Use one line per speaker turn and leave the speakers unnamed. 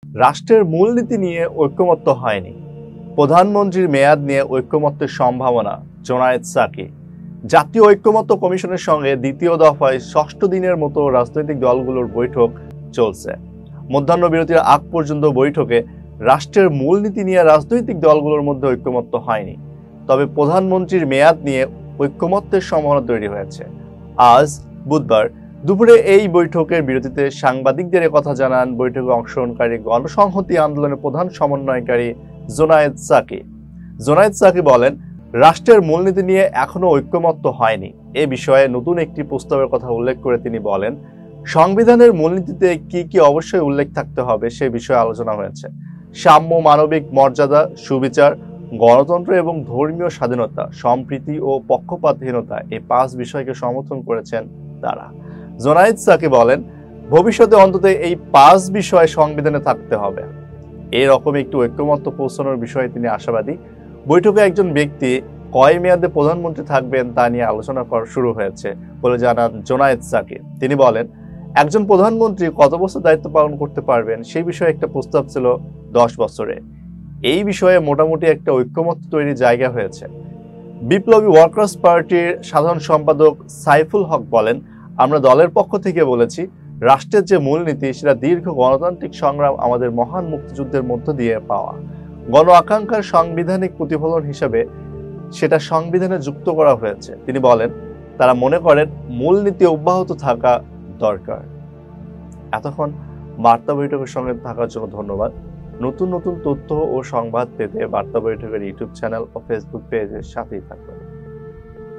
রাষ্ট্রের মূলনীতি নিয়ে ঐকমত্য হয়নি, প্রধানমন্ত্রীর মেয়াদ নিয়ে ঐকমত্যের সম্ভাবনা। জোনায়েদ সাকি। জাতীয় ঐকমত্য কমিশনের সঙ্গে দ্বিতীয় দফায় ষষ্ঠ দিনের মতো রাজনৈতিক দলগুলোর বৈঠক চলছে। মধ্যাহ্ন বিরতির আগ পর্যন্ত বৈঠকে রাষ্ট্রের মূলনীতি নিয়ে রাজনৈতিক দলগুলোর মধ্যে ঐকমত্য হয়নি, তবে প্রধানমন্ত্রীর মেয়াদ নিয়ে ঐকমত্যের সম্ভাবনা তৈরি হয়েছে। আজ বুধবার দুপুরে এই বৈঠকের বিরতিতে সাংবাদিকদের কথা জানান বৈঠকে অংশগ্রহণকারী গণসংহতি আন্দোলনের প্রধান সমন্বয়কারী জোনায়েদ সাকি। জোনায়েদ সাকি বলেন, রাষ্ট্রের মূলনীতি নিয়ে এখনো ঐকমত্য হয়নি। এ বিষয়ে নতুন একটি প্রস্তাবের কথা উল্লেখ করে তিনি বলেন, সংবিধানের মূলনীতিতে কি কি অবশ্যই উল্লেখ থাকতে হবে সে বিষয়ে আলোচনা হয়েছে। সাম্য, মানবিক মর্যাদা, সুবিচার, গণতন্ত্র এবং ধর্মীয় স্বাধীনতা, সম্প্রীতি ও পক্ষপাতহীনতা, এই 5 বিষয়কে সমর্থন করেছেন তারা। জোনায়েদ সাকি বলেন, ভবিষ্যতে অন্তত এই 5 বিষয় সংবিধানে থাকতে হবে। এরকম একটি ঐকমত্য পৌঁছানোর বিষয়ে তিনি আশাবাদী। বৈঠকে একজন ব্যক্তি কয় মেয়াদে প্রধানমন্ত্রী থাকবেন তা নিয়ে আলোচনা শুরু হয়েছে বলে জানান জোনায়েদ সাকি। তিনি বলেন, একজন প্রধানমন্ত্রী কত বছর দায়িত্ব পালন করতে পারবেন সেই বিষয়ে একটা প্রস্তাব ছিল 10 বছরে। এই বিষয়ে মোটামুটি একটা ঐকমত্য তৈরির জায়গা হয়েছে। বিপ্লবী ওয়ার্কার্স পার্টির সাধারণ সম্পাদক সাইফুল হক বলেন, আমরা দলের পক্ষ থেকে বলেছি, রাষ্ট্রের যে মূলনীতি সেটা দীর্ঘ গণতান্ত্রিক সংগ্রাম, আমাদের মহান মুক্তিযুদ্ধের মধ্য দিয়ে পাওয়া গণ আকাঙ্ক্ষার সাংবিধানিক প্রতিফলন হিসেবে সেটা সংবিধানে যুক্ত করা হয়েছে। তিনি বলেন, তারা মনে করেন মূলনীতি অব্যাহত থাকা দরকার। এতক্ষণ বার্তা বৈঠকের সঙ্গে থাকার জন্য ধন্যবাদ। নতুন নতুন তথ্য ও সংবাদ পেতে বার্তা বৈঠকের ইউটিউব চ্যানেল ও ফেসবুক পেজের সাথেই থাকবেন।